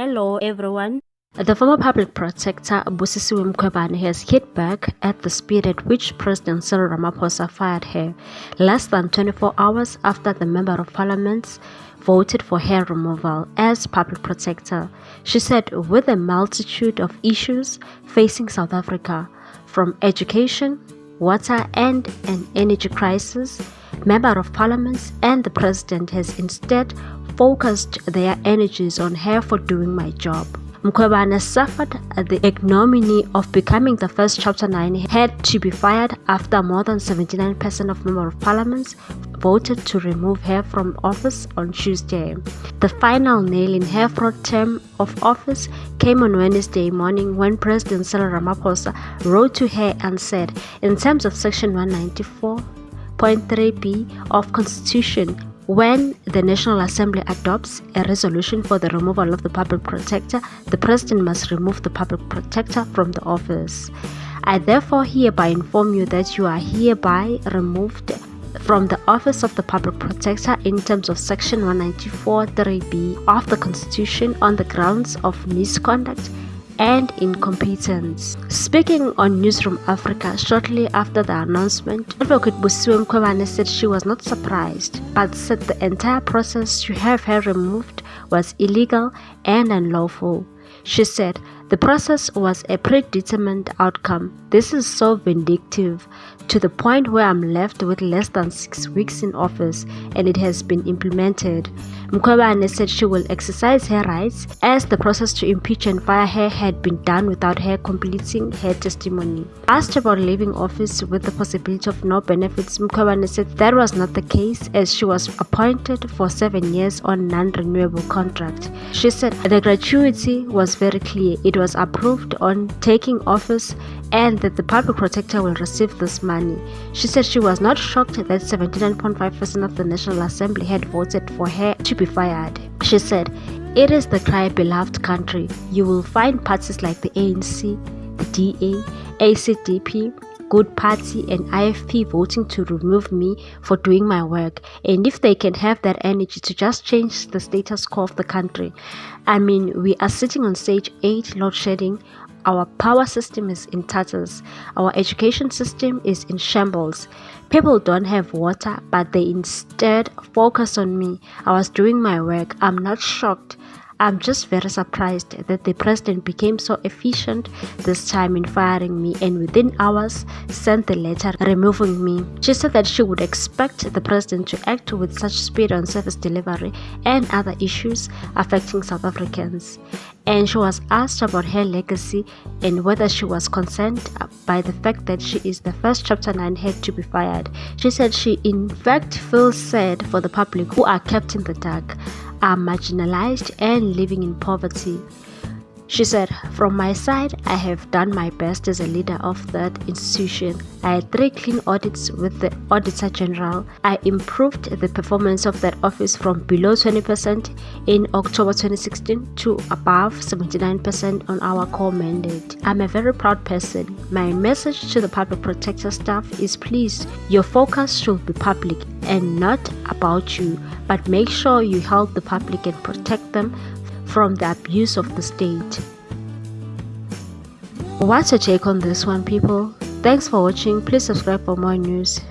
Hello everyone. The former public protector Busisiwe Mkhwebane has hit back at the speed at which President Cyril Ramaphosa fired her, less than 24 hours after the Member of Parliament voted for her removal as public protector. She said, with a multitude of issues facing South Africa, from education, water and an energy crisis, Member of Parliament and the President has instead focused their energies on her for doing my job. Mkhwebane suffered the ignominy of becoming the first Chapter 9 head to be fired after more than 79% of Members of Parliament voted to remove her from office on Tuesday. The final nail in her fourth term of office came on Wednesday morning when President Cyril Ramaphosa wrote to her and said, in terms of Section 194.3b of Constitution, when the National Assembly adopts a resolution for the removal of the public protector, the President must remove the public protector from the office. I therefore hereby inform you that you are hereby removed from the office of the public protector in terms of Section 194.3b of the Constitution on the grounds of misconduct and incompetence. Speaking on Newsroom Africa shortly after the announcement, Advocate Busisiwe Mkhwebane said she was not surprised, but said the entire process to have her removed was illegal and unlawful. She said, the process was a predetermined outcome. This is so vindictive, to the point where I'm left with less than 6 weeks in office and it has been implemented. Mkhwebane said she will exercise her rights as the process to impeach and fire her had been done without her completing her testimony. Asked about leaving office with the possibility of no benefits, Mkhwebane said that was not the case as she was appointed for 7 years on non-renewable contract. She said the gratuity was very clear. It was approved on taking office and that the public protector will receive this money. She said she was not shocked that 79.5% of the National Assembly had voted for her to be fired. She said, it is the cry-beloved country. You will find parties like the ANC, the DA, ACDP, Good Party and IFP voting to remove me for doing my work, and if they can have that energy to just change the status quo of the country. I mean, we are sitting on stage 8 loadshedding. Our power system is in tatters. Our education system is in shambles. People don't have water, but they instead focus on me. I was doing my work. I'm not shocked. I'm just very surprised that the President became so efficient this time in firing me and within hours sent the letter removing me. She said that she would expect the President to act with such speed on service delivery and other issues affecting South Africans. And she was asked about her legacy and whether she was concerned by the fact that she is the first Chapter 9 head to be fired. She said she in fact feels sad for the public who are kept in the dark, are marginalized and living in poverty. She said, from my side, I have done my best as a leader of that institution. I had 3 clean audits with the Auditor General. I improved the performance of that office from below 20% in October 2016 to above 79% on our core mandate. I'm a very proud person. My message to the public protector staff is please, your focus should be public and not about you, but make sure you help the public and protect them from the abuse of the state. What's your take on this one, people? Thanks for watching. Please subscribe for more news.